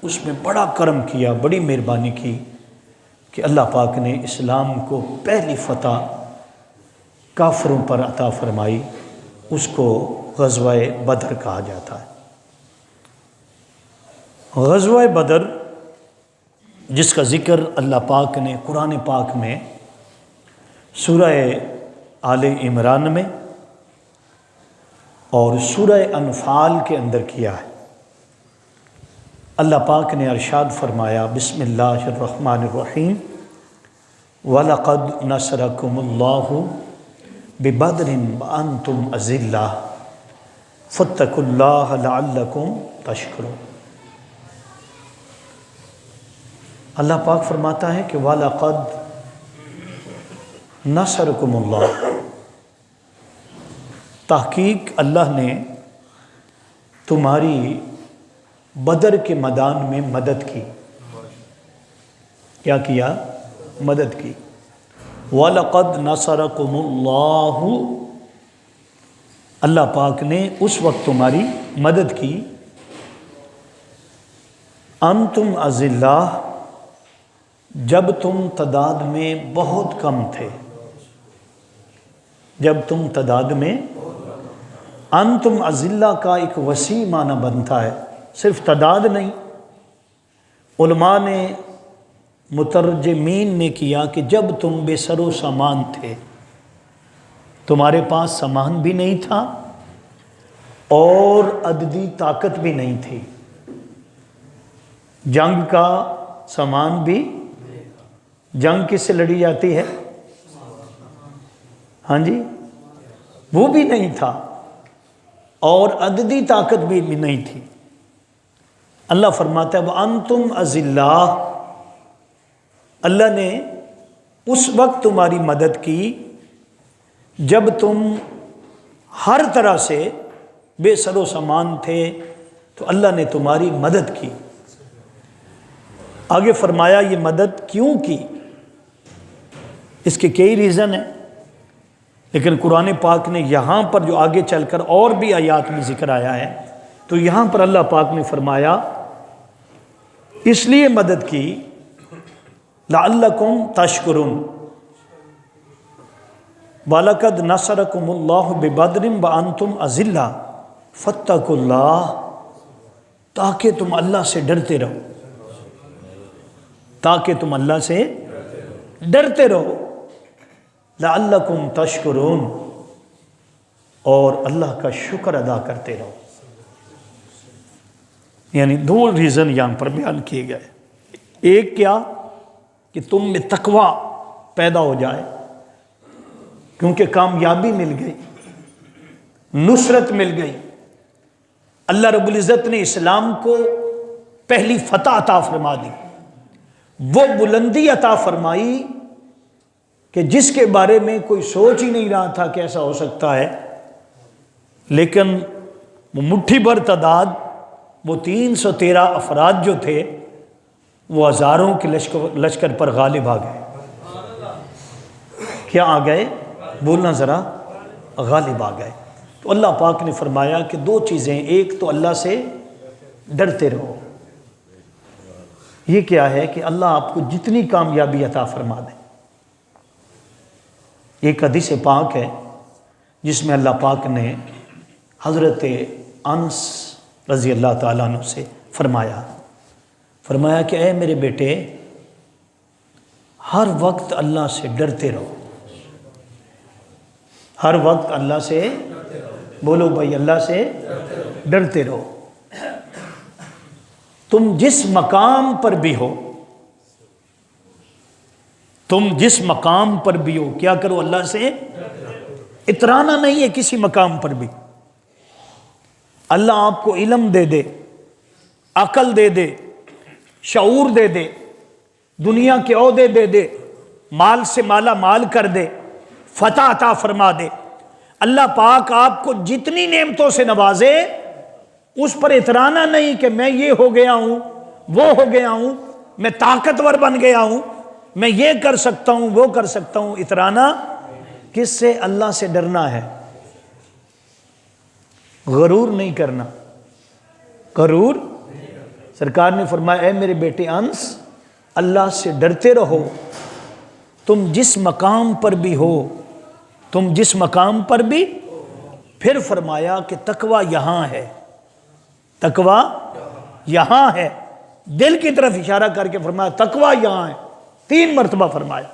اس میں بڑا کرم کیا، بڑی مہربانی کی کہ اللہ پاک نے اسلام کو پہلی فتح کافروں پر عطا فرمائی، اس کو غزوہ بدر کہا جاتا ہے۔ غزوہ بدر جس کا ذکر اللہ پاک نے قرآن پاک میں سورہ آل عمران میں اور سورہ انفال کے اندر کیا ہے۔ اللہ پاک نے ارشاد فرمایا، بسم اللہ الرحمن الرحیم، وَلَقَدْ نَصَرَكُمُ اللَّهُ بِبَدْرٍ وَأَنْتُمْ أَذِلَّةٌ فَاتَّقُوا اللَّهَ لَعَلَّكُمْ تَشْكُرُونَ۔ اللہ پاک فرماتا ہے کہ وَلَقَدْ نَصَرَكُمُ اللَّهُ، تحقیق اللہ نے تمہاری بدر کے میدان میں مدد کی۔ کیا کیا؟ مدد کی۔ وَلَقَدْ نَصَرَكُمُ اللَّهُ، اللہ پاک نے اس وقت تمہاری مدد کی، انتم اذلہ، جب تم تعداد میں بہت کم تھے۔ جب تم تعداد میں، انتم اذلہ کا ایک وسیع معنی بنتا ہے، صرف تعداد نہیں۔ علماء نے، مترجمین نے کیا کہ جب تم بے سر و سامان تھے، تمہارے پاس سامان بھی نہیں تھا اور عددی طاقت بھی نہیں تھی، جنگ کا سامان بھی، جنگ کس سے لڑی جاتی ہے؟ ہاں جی، وہ بھی نہیں تھا اور عددی طاقت بھی نہیں تھی۔ اللہ فرماتا ہے وَأَنْتُمْ أَذِلَّةٌ، اللہ نے اس وقت تمہاری مدد کی جب تم ہر طرح سے بے سر و سامان تھے، تو اللہ نے تمہاری مدد کی۔ آگے فرمایا یہ مدد کیوں کی؟ اس کے کئی ریزن ہیں، لیکن قرآن پاک نے یہاں پر جو آگے چل کر اور بھی آیات میں ذکر آیا ہے، تو یہاں پر اللہ پاک نے فرمایا اس لیے مدد کی لعلکم تشکرون، وَلَقَدْ نَصَرَكُمُ اللَّهُ بِبَدْرٍ وَأَنْتُمْ أَذِلَّةٌ فَاتَّقُوا اللَّهَ، تاکہ تم اللہ سے ڈرتے رہو، تاکہ تم اللہ سے ڈرتے رہو، لعلکم تشکرون، اور اللہ کا شکر ادا کرتے رہو۔ یعنی دو ریزن یہاں پر بیان کیے گئے، ایک کیا کہ تم میں تقوی پیدا ہو جائے، کیونکہ کامیابی مل گئی، نصرت مل گئی، اللہ رب العزت نے اسلام کو پہلی فتح عطا فرما دی، وہ بلندی عطا فرمائی کہ جس کے بارے میں کوئی سوچ ہی نہیں رہا تھا کہ ایسا ہو سکتا ہے، لیکن وہ مٹھی بھر تعداد، وہ 313 افراد جو تھے، وہ ہزاروں کے لشکر پر غالب آ گئے۔ کیا آ گئے؟ بولنا ذرا، غالب آ گئے۔ تو اللہ پاک نے فرمایا کہ دو چیزیں، ایک تو اللہ سے ڈرتے رہو، یہ کیا ہے کہ اللہ آپ کو جتنی کامیابی عطا فرما دے۔ ایک حدیث پاک ہے جس میں اللہ پاک نے حضرت انس رضی اللہ تعالیٰ عنہ سے فرمایا کہ اے میرے بیٹے، ہر وقت اللہ سے ڈرتے رہو، ہر وقت اللہ سے، بولو بھائی، اللہ سے ڈرتے رہو۔ تم جس مقام پر بھی ہو، تم جس مقام پر بھی ہو، کیا کرو؟ اللہ سے اترانا نہیں ہے کسی مقام پر بھی۔ اللہ آپ کو علم دے دے، عقل دے دے، شعور دے دے، دنیا کے عہدے دے دے، مال سے مالا مال کر دے، فتح عطا فرما دے، اللہ پاک آپ کو جتنی نعمتوں سے نوازے، اس پر اترانا نہیں کہ میں یہ ہو گیا ہوں، وہ ہو گیا ہوں، میں طاقتور بن گیا ہوں، میں یہ کر سکتا ہوں، وہ کر سکتا ہوں۔ اترانا کس سے؟ اللہ سے ڈرنا ہے، غرور نہیں کرنا، غرور سرکار نے فرمایا اے میرے بیٹے انس، اللہ سے ڈرتے رہو، تم جس مقام پر بھی ہو، تم جس مقام پر بھی۔ پھر فرمایا کہ تقوی یہاں ہے، تقوی یہاں ہے، دل کی طرف اشارہ کر کے فرمایا تقوی یہاں ہے، 3 مرتبہ فرمایا۔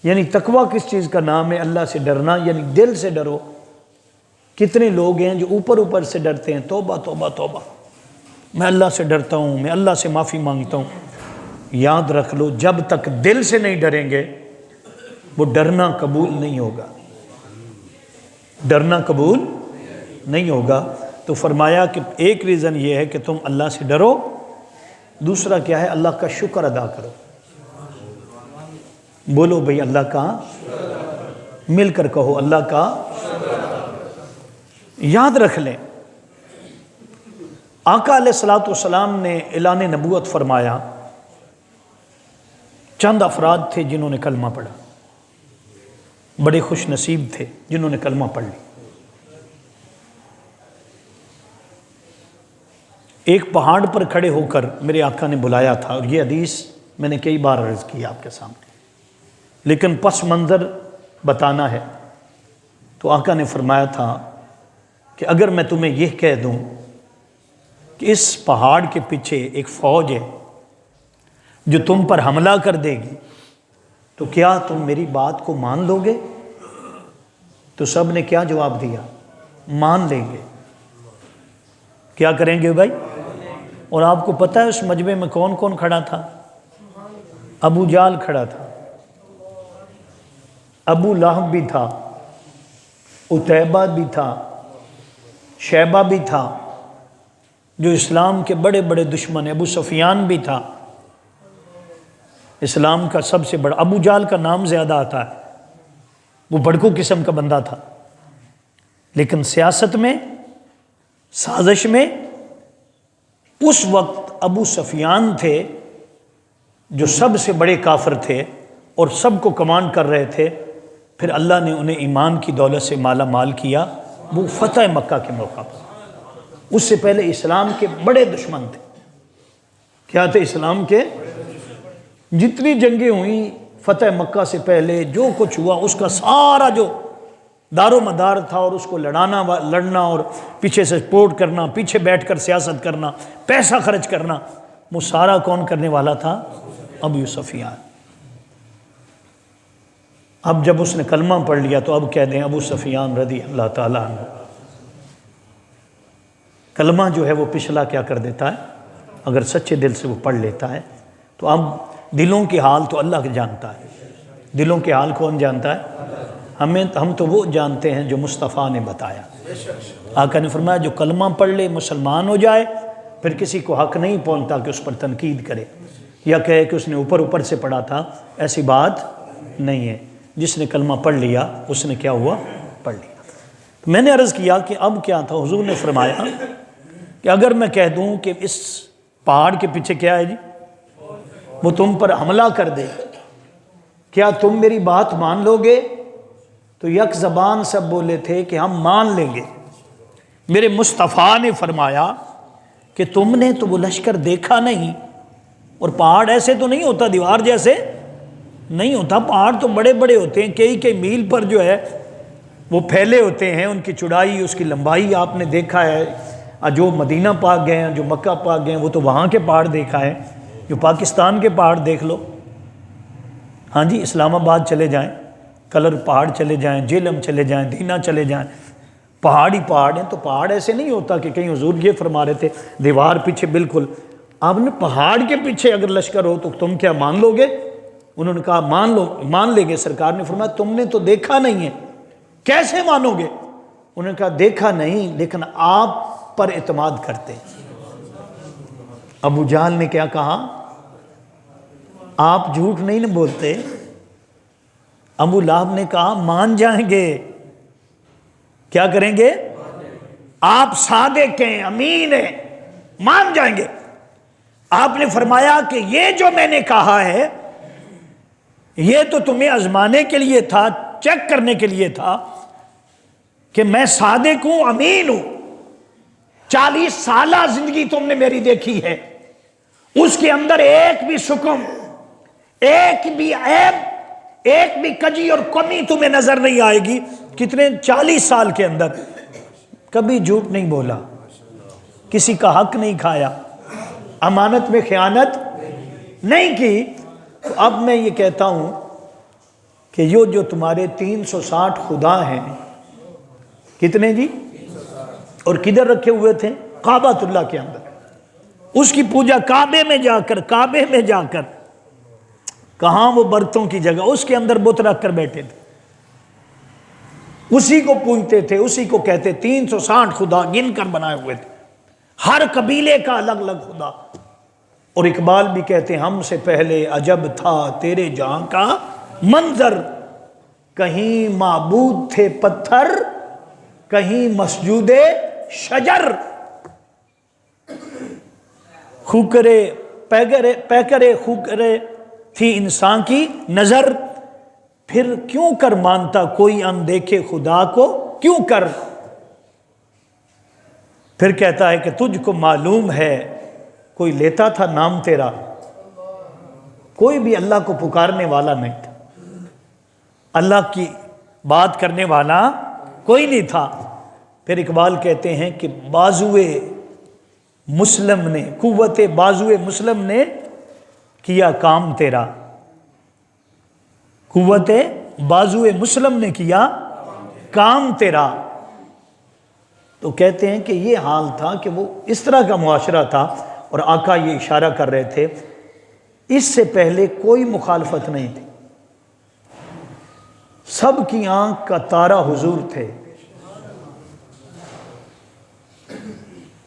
یعنی تقوی کس چیز کا نام ہے؟ اللہ سے ڈرنا، یعنی دل سے ڈرو۔ کتنے لوگ ہیں جو اوپر اوپر سے ڈرتے ہیں، توبہ توبہ توبہ، میں اللہ سے ڈرتا ہوں، میں اللہ سے معافی مانگتا ہوں۔ یاد رکھ لو، جب تک دل سے نہیں ڈریں گے وہ ڈرنا قبول نہیں ہوگا، ڈرنا قبول نہیں ہوگا۔ تو فرمایا کہ ایک ریزن یہ ہے کہ تم اللہ سے ڈرو، دوسرا کیا ہے؟ اللہ کا شکر ادا کرو۔ بولو بھئی اللہ کا، مل کر کہو اللہ کا۔ یاد رکھ لیں، آقا علیہ الصلوۃ والسلام نے اعلان نبوت فرمایا، چند افراد تھے جنہوں نے کلمہ پڑھا، بڑے خوش نصیب تھے جنہوں نے کلمہ پڑھ لی۔ ایک پہاڑ پر کھڑے ہو کر میرے آقا نے بلایا تھا، اور یہ حدیث میں نے کئی بار عرض کی آپ کے سامنے، لیکن پس منظر بتانا ہے۔ تو آقا نے فرمایا تھا کہ اگر میں تمہیں یہ کہہ دوں کہ اس پہاڑ کے پیچھے ایک فوج ہے جو تم پر حملہ کر دے گی، تو کیا تم میری بات کو مان لو گے؟ تو سب نے کیا جواب دیا؟ مان لیں گے۔ کیا کریں گے بھائی؟ اور آپ کو پتہ ہے اس مجمع میں کون کون کھڑا تھا؟ ابو جہل کھڑا تھا، ابو لہب بھی تھا، عتیبہ بھی تھا، شیبہ بھی تھا جو اسلام کے بڑے بڑے دشمن ہیں، ابو سفیان بھی تھا، اسلام کا سب سے بڑا۔ ابو جہل کا نام زیادہ آتا ہے، وہ بڑکو قسم کا بندہ تھا، لیکن سیاست میں، سازش میں اس وقت ابو سفیان تھے جو سب سے بڑے کافر تھے اور سب کو کمانڈ کر رہے تھے۔ پھر اللہ نے انہیں ایمان کی دولت سے مالا مال کیا، وہ فتح مکہ کے موقع پر۔ اس سے پہلے اسلام کے بڑے دشمن تھے۔ کیا تھے؟ اسلام کے جتنی جنگیں ہوئیں فتح مکہ سے پہلے، جو کچھ ہوا اس کا سارا جو دار و مدار تھا، اور اس کو لڑنا اور پیچھے سے سپورٹ کرنا، پیچھے بیٹھ کر سیاست کرنا، پیسہ خرچ کرنا، وہ سارا کون کرنے والا تھا؟ ابو سفیان۔ اب جب اس نے کلمہ پڑھ لیا تو اب کہہ دیں ابو سفیان رضی اللہ تعالیٰ عنہ۔ کلمہ جو ہے وہ پچھلا کیا کر دیتا ہے؟ اگر سچے دل سے وہ پڑھ لیتا ہے تو اب دلوں کے حال تو اللہ جانتا ہے۔ دلوں کے حال کون جانتا ہے؟ ہم تو وہ جانتے ہیں جو مصطفیٰ نے بتایا۔ آقا نے فرمایا جو کلمہ پڑھ لے، مسلمان ہو جائے، پھر کسی کو حق نہیں پہنچتا کہ اس پر تنقید کرے یا کہے کہ اس نے اوپر سے پڑھا تھا، ایسی بات نہیں ہے۔ جس نے کلمہ پڑھ لیا اس نے کیا ہوا؟ پڑھ لیا۔ میں نے عرض کیا کہ اب کیا تھا؟ حضور نے فرمایا کہ اگر میں کہہ دوں کہ اس پہاڑ کے پیچھے کیا ہے جی، وہ تم پر حملہ کر دے، کیا تم میری بات مان لو گے؟ تو یک زبان سب بولے تھے کہ ہم مان لیں گے۔ میرے مصطفیٰ نے فرمایا کہ تم نے تو وہ لشکر دیکھا نہیں، اور پہاڑ ایسے تو نہیں ہوتا، دیوار جیسے نہیں ہوتا، پہاڑ تو بڑے بڑے ہوتے ہیں، کئی میل پر جو ہے وہ پھیلے ہوتے ہیں، ان کی چوڑائی، اس کی لمبائی آپ نے دیکھا ہے۔ جو مدینہ پاک گئے ہیں، جو مکہ پاک گئے ہیں، وہ تو وہاں کے پہاڑ دیکھا ہے، جو پاکستان کے پہاڑ دیکھ لو، ہاں جی، اسلام آباد چلے جائیں، کلر پہاڑ چلے جائیں، جیلم چلے جائیں، دینا چلے جائیں، پہاڑ ہی پہاڑ ہیں۔ تو پہاڑ ایسے نہیں ہوتا کہ کہیں حضور یہ فرما رہے تھے دیوار پیچھے بالکل، آپ نے پہاڑ کے پیچھے اگر لشکر ہو تو تم کیا مان لو گے؟ انہوں نے کہا مان لیں گے۔ سرکار نے فرمایا تم نے تو دیکھا نہیں ہے، کیسے مانو گے؟ انہوں نے کہا دیکھا نہیں، لیکن آپ پر اعتماد کرتے۔ ابو جہل نے کیا کہا؟ آپ جھوٹ نہیں نہ بولتے۔ ابو لہب نے کہا مان جائیں گے۔ کیا کریں گے؟ آپ صادق ہیں، امین ہیں، مان جائیں گے۔ آپ نے فرمایا کہ یہ جو میں نے کہا ہے یہ تو تمہیں آزمانے کے لیے تھا، چیک کرنے کے لیے تھا کہ میں صادق ہوں، امین ہوں۔ 40 سالہ زندگی تم نے میری دیکھی ہے، اس کے اندر ایک بھی سکم، ایک بھی عیب، ایک بھی کجی اور کمی تمہیں نظر نہیں آئے گی. کتنے 40 سال کے اندر کبھی جھوٹ نہیں بولا، کسی کا حق نہیں کھایا، امانت میں خیانت نہیں کی. تو اب میں یہ کہتا ہوں کہ یہ جو تمہارے 360 خدا ہیں، کتنے جی؟ اور کدھر رکھے ہوئے تھے؟ کعبۃ اللہ کے اندر. اس کی پوجا کعبے میں جا کر کہاں وہ برتوں کی جگہ، اس کے اندر بت رکھ کر بیٹھے تھے، اسی کو پوجتے تھے، اسی کو کہتے. 360 خدا گن کر بنائے ہوئے تھے، ہر قبیلے کا الگ الگ خدا. اور اقبال بھی کہتے ہیں ہم سے پہلے عجب تھا تیرے جہاں کا منظر، کہیں معبود تھے پتھر، کہیں مسجود شجر. پیکرے خوکرے تھی انسان کی نظر، پھر کیوں کر مانتا کوئی اندیکھے خدا کو کیوں کر. پھر کہتا ہے کہ تجھ کو معلوم ہے کوئی لیتا تھا نام تیرا، کوئی بھی اللہ کو پکارنے والا نہیں تھا، اللہ کی بات کرنے والا کوئی نہیں تھا. پھر اقبال کہتے ہیں کہ بازوئے مسلم نے، قوت بازوئے مسلم نے کیا کام تیرا، قوت بازوئے مسلم نے کیا کام تیرا. تو کہتے ہیں کہ یہ حال تھا کہ وہ اس طرح کا معاشرہ تھا. اور آقا یہ اشارہ کر رہے تھے اس سے پہلے کوئی مخالفت نہیں تھی، سب کی آنکھ کا تارا حضور تھے،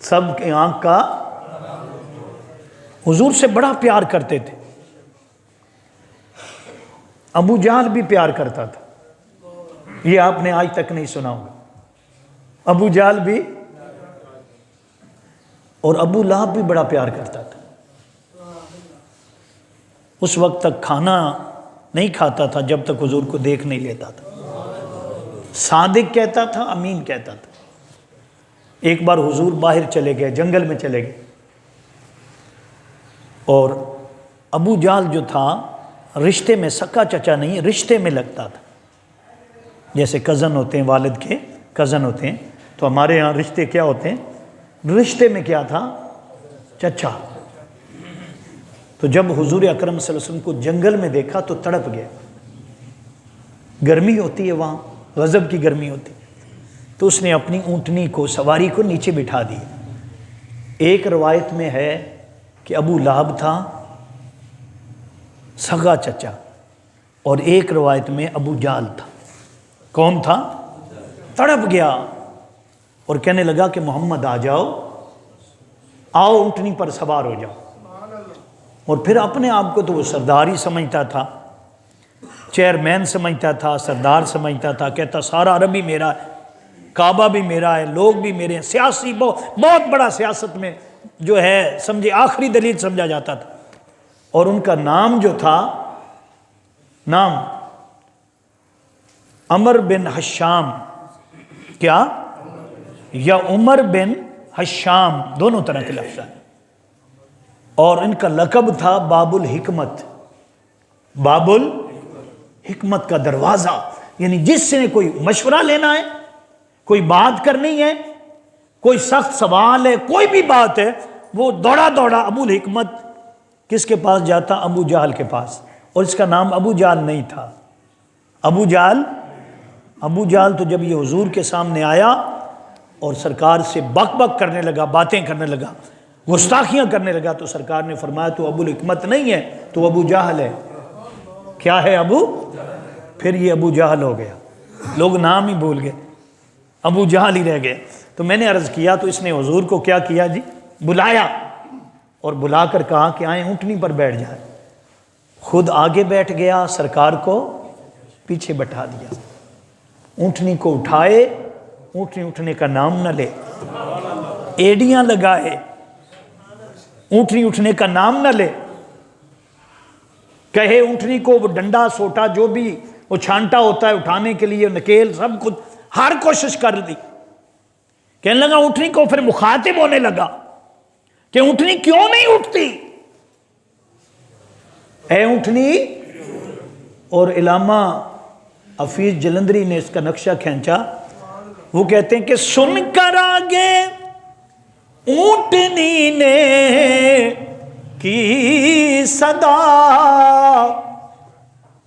سب کی آنکھ کا حضور سے بڑا پیار کرتے تھے. ابو جہل بھی پیار کرتا تھا، یہ آپ نے آج تک نہیں سنا ہوگا. ابو جہل بھی اور ابو لہب بھی بڑا پیار کرتا تھا. اس وقت تک کھانا نہیں کھاتا تھا جب تک حضور کو دیکھ نہیں لیتا تھا. صادق کہتا تھا، امین کہتا تھا. ایک بار حضور باہر چلے گئے، جنگل میں چلے گئے، اور ابو جہل جو تھا رشتے میں سکا چچا نہیں، رشتے میں لگتا تھا. جیسے کزن ہوتے ہیں، والد کے کزن ہوتے ہیں، تو ہمارے ہاں رشتے کیا ہوتے ہیں؟ رشتے میں کیا تھا؟ چچا. تو جب حضور اکرم صلی اللہ علیہ وسلم کو جنگل میں دیکھا تو تڑپ گیا. گرمی ہوتی ہے وہاں، غضب کی گرمی ہوتی، تو اس نے اپنی اونٹنی کو، سواری کو نیچے بٹھا دی. ایک روایت میں ہے کہ ابو لہب تھا سگا چچا، اور ایک روایت میں ابو جہل تھا. کون تھا؟ تڑپ گیا اور کہنے لگا کہ محمد آ جاؤ، آؤ اونٹنی پر سوار ہو جاؤ. اور پھر اپنے آپ کو تو وہ سردار ہی سمجھتا تھا، چیئرمین سمجھتا تھا، سردار سمجھتا تھا. کہتا سارا عرب ہی میرا ہے، کعبہ بھی میرا ہے، لوگ بھی میرے ہیں. سیاسی بہت بڑا، سیاست میں جو ہے سمجھے آخری دلیل سمجھا جاتا تھا. اور ان کا نام جو تھا، نام عمر بن حشام، کیا؟ یا عمر بن حشام، دونوں طرح کے لفظ ہیں. اور ان کا لقب تھا باب الحکمت، باب الحکمت کا دروازہ. یعنی جس سے کوئی مشورہ لینا ہے، کوئی بات کرنی ہے، کوئی سخت سوال ہے، کوئی بھی بات ہے، وہ دوڑا دوڑا ابو الحکمت کس کے پاس جاتا؟ ابو جہل کے پاس. اور اس کا نام ابو جہل نہیں تھا. ابو جہل تو جب یہ حضور کے سامنے آیا اور سرکار سے بک بک کرنے لگا، باتیں کرنے لگا، گستاخیاں کرنے لگا، تو سرکار نے فرمایا تو ابو الحکمت نہیں ہے، تو ابو جہل ہے. کیا ہے؟ ابو. پھر یہ ابو جہل ہو گیا، لوگ نام ہی بھول گئے، ابو جہل ہی رہ گئے. تو میں نے عرض کیا تو اس نے حضور کو کیا کیا جی؟ بلایا، اور بلا کر کہا کہ آئیں اونٹنی پر بیٹھ جائیں. خود آگے بیٹھ گیا، سرکار کو پیچھے بٹھا دیا. اونٹنی کو اٹھائے، اونٹنی اٹھنے کا نام نہ لے، ایڑیاں لگائے، اونٹنی اٹھنے کا نام نہ لے. کہے اونٹنی کو وہ ڈنڈا سوٹا جو بھی وہ چھانٹا ہوتا ہے اٹھانے کے لیے، نکیل، سب کچھ ہر کوشش کر دی. کہنے لگا اونٹنی کو، پھر مخاطب ہونے لگا کہ اونٹنی کیوں نہیں اٹھتی؟ اے اونٹنی. اور علامہ حفیظ جلندری نے اس کا نقشہ کھینچا. وہ کہتے ہیں کہ سن کر آگے اونٹنی نے کی صدا،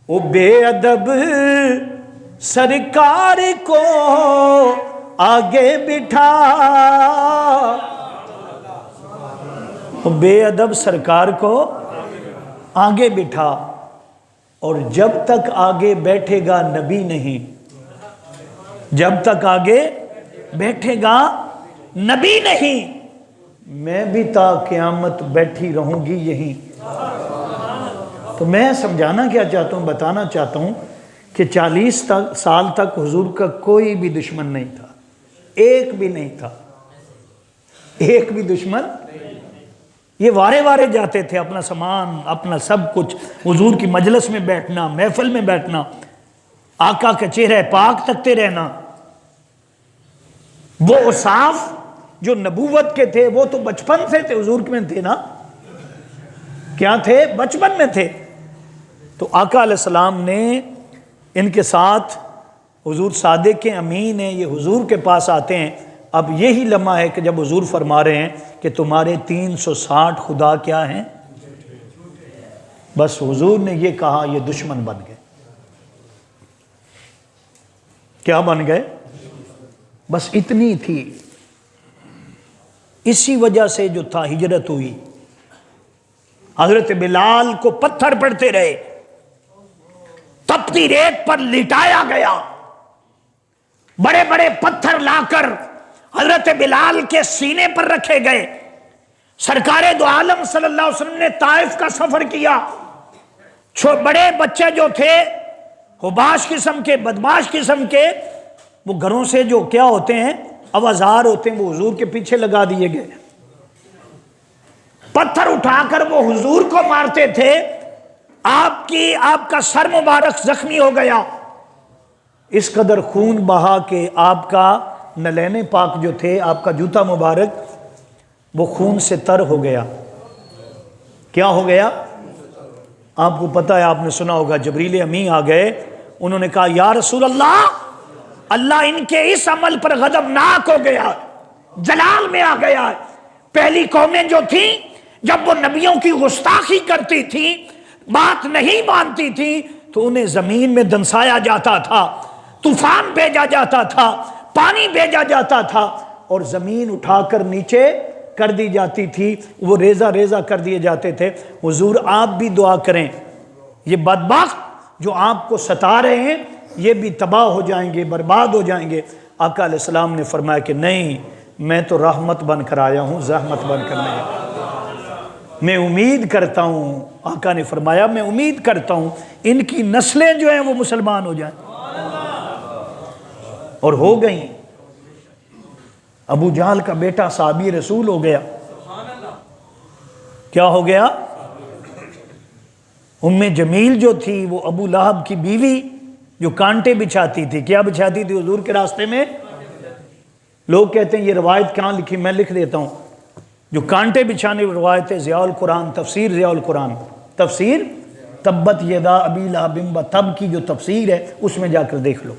وہ بے ادب سرکار کو آگے بٹھا. وہ بے ادب سرکار کو آگے بٹھا. اور جب تک آگے بیٹھے گا نبی نہیں، جب تک آگے بیٹھے گا نبی نہیں، میں بھی تا قیامت بیٹھی رہوں گی یہیں. تو میں سمجھانا کیا چاہتا ہوں، بتانا چاہتا ہوں کہ 40 سال تک حضور کا کوئی بھی دشمن نہیں تھا، ایک بھی نہیں تھا، ایک بھی دشمن. یہ وارے وارے جاتے تھے، اپنا سامان اپنا سب کچھ، حضور کی مجلس میں بیٹھنا، محفل میں بیٹھنا، آقا کا چہرہ پاک تکتے رہنا. وہ اوصاف جو نبوت کے تھے وہ تو بچپن سے تھے، حضور میں تھے نا. کیا تھے؟ بچپن میں تھے. تو آقا علیہ السلام نے ان کے ساتھ، حضور صادق امین ہیں، یہ حضور کے پاس آتے ہیں. اب یہی لمحہ ہے کہ جب حضور فرما رہے ہیں کہ تمہارے 360 خدا کیا ہیں. بس حضور نے یہ کہا، یہ دشمن بن گئے. کیا بن گئے؟ بس اتنی تھی. اسی وجہ سے جو تھا ہجرت ہوئی. حضرت بلال کو پتھر پڑتے رہے، تپتی ریت پر لٹایا گیا، بڑے بڑے پتھر لا کر حضرت بلال کے سینے پر رکھے گئے. سرکار دو عالم صلی اللہ علیہ وسلم نے طائف کا سفر کیا. بڑے بچے جو تھے حباش قسم کے، بدماش قسم کے، وہ گھروں سے جو کیا ہوتے ہیں، اوازار ہوتے ہیں، وہ حضور کے پیچھے لگا دیے گئے. پتھر اٹھا کر وہ حضور کو مارتے تھے. آپ کا سر مبارک زخمی ہو گیا. اس قدر خون بہا کہ آپ کا نلین پاک جو تھے، آپ کا جوتا مبارک، وہ خون سے تر ہو گیا. کیا ہو گیا؟ آپ کو پتہ ہے، آپ نے سنا ہوگا، جبریل امی آ گئے. انہوں نے کہا یا رسول اللہ، اللہ ان کے اس عمل پر غضبناک ہو گیا، جلال میں آ گیا. پہلی قومیں جو تھیں، جب وہ نبیوں کی گستاخی کرتی تھی، بات نہیں مانتی تھی، تو انہیں زمین میں دنسایا جاتا تھا، طوفان بھیجا جاتا تھا، پانی بھیجا جاتا تھا، اور زمین اٹھا کر نیچے کر دی جاتی تھی، وہ ریزہ ریزہ کر دیے جاتے تھے. حضور آپ بھی دعا کریں، یہ بدبخت جو آپ کو ستا رہے ہیں یہ بھی تباہ ہو جائیں گے، برباد ہو جائیں گے. آقا علیہ السلام نے فرمایا کہ نہیں، میں تو رحمت بن کر آیا ہوں، زحمت بن کر نہیں. میں امید کرتا ہوں، آقا نے فرمایا میں امید کرتا ہوں ان کی نسلیں جو ہیں وہ مسلمان ہو جائیں. اور ہو گئیں. ابو جہل کا بیٹا صحابی رسول ہو گیا. کیا ہو گیا؟ ام جمیل جو تھی، وہ ابو لہب کی بیوی، جو کانٹے بچھاتی تھی. کیا بچھاتی تھی حضور کے راستے میں؟ لوگ کہتے ہیں یہ روایت کہاں لکھی، میں لکھ دیتا ہوں. جو کانٹے بچھانے کی روایت ہے، ضیاء القرآن، تفسیر ضیاء القرآن، تفسیر تبت یدا ابی لہب وتب کی جو تفسیر ہے، اس میں جا کر دیکھ لو.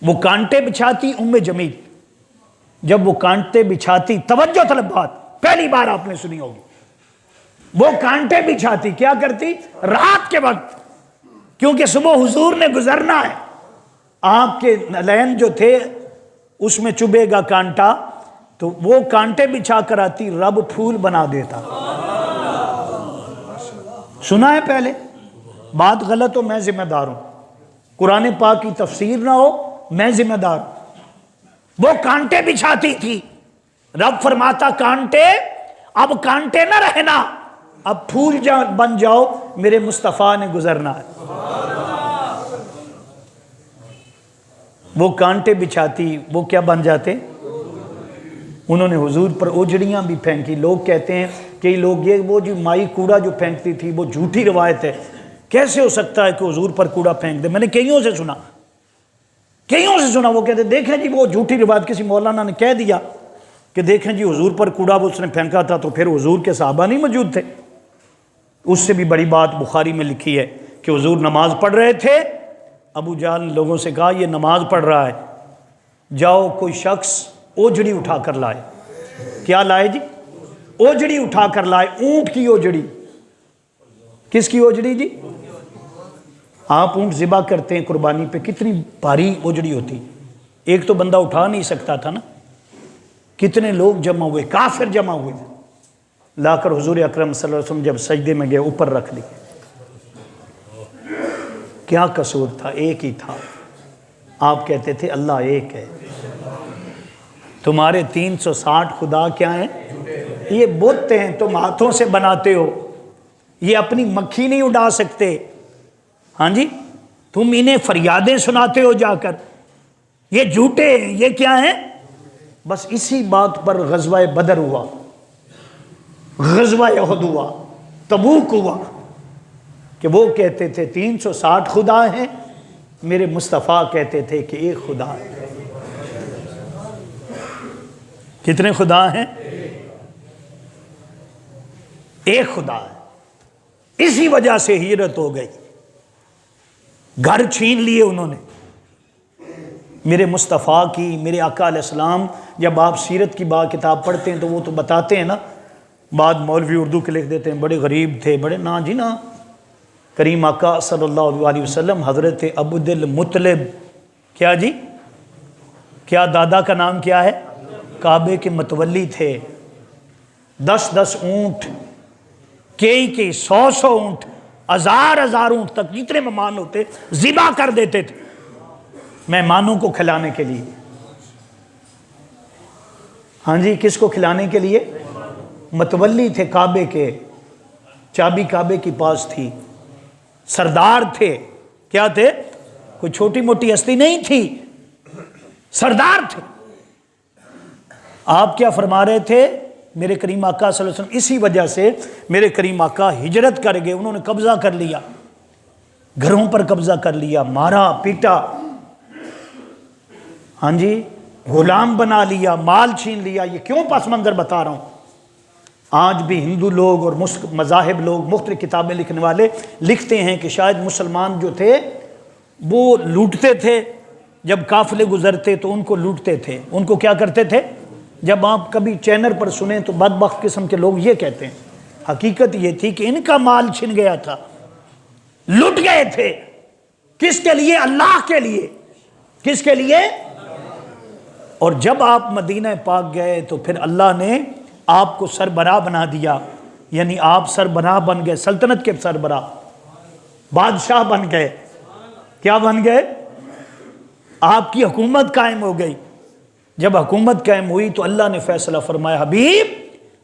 وہ کانٹے بچھاتی ام جمیل. جب وہ کانٹے بچھاتی، توجہ طلب بات پہلی بار آپ نے سنی ہوگی، وہ کانٹے بچھاتی کیا کرتی؟ رات کے وقت، کیونکہ صبح حضور نے گزرنا ہے. آپ کے نلین جو تھے اس میں چبھے گا کانٹا، تو وہ کانٹے بچھا کر آتی، رب پھول بنا دیتا. سنا ہے پہلے؟ بات غلط ہو میں ذمہ دار ہوں، قرآن پاک کی تفسیر نہ ہو میں ذمہ دار ہوں. وہ کانٹے بچھاتی تھی. رب فرماتا کانٹے، اب کانٹے نہ رہنا، اب پھول بن جاؤ، میرے مصطفیٰ نے گزرنا ہے. وہ کانٹے بچھاتی، وہ کیا بن جاتے؟ انہوں نے حضور پر اوجڑیاں بھی پھینکی. لوگ کہتے ہیں کئی لوگ یہ وہ جو مائی کوڑا جو پھینکتی تھی وہ جھوٹی روایت ہے. کیسے ہو سکتا ہے کہ حضور پر کوڑا پھینک دے؟ میں نے کئیوں سے سنا. وہ کہتے دیکھیں جی وہ جھوٹی روایت، کسی مولانا نے کہہ دیا کہ دیکھیں جی حضور پر کوڑا اس نے پھینکا تھا، تو پھر حضور کے صحابہ نہیں موجود تھے؟ اس سے بھی بڑی بات بخاری میں لکھی ہے کہ حضور نماز پڑھ رہے تھے، ابو جہل نے لوگوں سے کہا یہ نماز پڑھ رہا ہے، جاؤ کوئی شخص اوجڑی اٹھا کر لائے۔ کیا لائے جی؟ اوجڑی اٹھا کر لائے، اونٹ کی اوجڑی۔ کس کی اوجڑی جی؟ آپ اونٹ ذبح کرتے ہیں قربانی پہ، کتنی بھاری اوجڑی ہوتی، ایک تو بندہ اٹھا نہیں سکتا تھا نا، کتنے لوگ جمع ہوئے، کافر جمع ہوئے، لا کر حضور اکرم صلی اللہ علیہ وسلم جب سجدے میں گئے اوپر رکھ لی۔ کیا قصور تھا؟ ایک ہی تھا۔ آپ کہتے تھے اللہ ایک ہے، تمہارے 360 خدا کیا ہیں؟ یہ بت ہیں، تم ہاتھوں سے بناتے ہو، یہ اپنی مکھی نہیں اڑا سکتے، ہاں جی، تم انہیں فریادیں سناتے ہو جا کر، یہ جھوٹے ہیں، یہ کیا ہیں؟ بس اسی بات پر غزوہ بدر ہوا، غزوہ احد ہوا، تبوک ہوا، کہ وہ کہتے تھے 360 خدا ہیں، میرے مصطفیٰ کہتے تھے کہ ایک خدا ہے۔ کتنے خدا ہیں؟ ایک خدا ہے۔ اسی وجہ سے ہجرت ہو گئی، گھر چھین لیے انہوں نے میرے مصطفیٰ کی، میرے آقا علیہ السلام۔ جب آپ سیرت کی کتاب پڑھتے ہیں تو وہ تو بتاتے ہیں نا، بعد مولوی اردو کے لکھ دیتے ہیں بڑے غریب تھے، بڑے نا جی نا، کریم آقا صلی اللہ علیہ وسلم حضرت عبد المطلب، کیا جی، کیا دادا کا نام کیا ہے؟ کعبے کے متولی تھے۔ 10 اونٹ، کئی 100 اونٹ، ہزار اونٹ تک جتنے مہمان ہوتے ذبح کر دیتے تھے مہمانوں کو کھلانے کے لیے۔ ہاں جی، کس کو کھلانے کے لیے؟ متولی تھے کعبے کے، چابی کعبے کی پاس تھی، سردار تھے۔ کیا تھے؟ کوئی چھوٹی موٹی ہستی نہیں تھی، سردار تھے۔ آپ کیا فرما رہے تھے؟ میرے کریم آقا صلی اللہ علیہ وسلم اسی وجہ سے میرے کریم آقا ہجرت کر گئے، انہوں نے قبضہ کر لیا، گھروں پر قبضہ کر لیا، مارا پیٹا، ہاں جی، غلام بنا لیا، مال چھین لیا۔ یہ کیوں پس منظر بتا رہا ہوں؟ آج بھی ہندو لوگ اور مذاہب لوگ، مختلف کتابیں لکھنے والے لکھتے ہیں کہ شاید مسلمان جو تھے وہ لوٹتے تھے، جب قافلے گزرتے تو ان کو لوٹتے تھے۔ ان کو کیا کرتے تھے؟ جب آپ کبھی چینل پر سنیں تو بدبخت قسم کے لوگ یہ کہتے ہیں، حقیقت یہ تھی کہ ان کا مال چھن گیا تھا، لٹ گئے تھے۔ کس کے لیے؟ اللہ کے لیے۔ کس کے لیے؟ اور جب آپ مدینہ پاک گئے تو پھر اللہ نے آپ کو سربراہ بنا دیا، یعنی آپ سربراہ بن گئے، سلطنت کے سربراہ، بادشاہ بن گئے۔ کیا بن گئے؟ آپ کی حکومت قائم ہو گئی۔ جب حکومت قائم ہوئی تو اللہ نے فیصلہ فرمایا، حبیب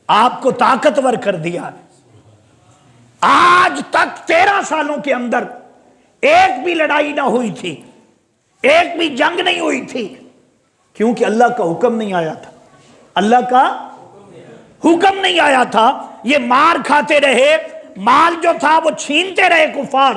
آپ کو طاقتور کر دیا۔ آج تک 13 سالوں کے اندر ایک بھی لڑائی نہ ہوئی تھی، ایک بھی جنگ نہیں ہوئی تھی، کیونکہ اللہ کا حکم نہیں آیا تھا۔ اللہ کا حکم نہیں آیا تھا۔ یہ مار کھاتے رہے، مال جو تھا وہ چھینتے رہے کفار،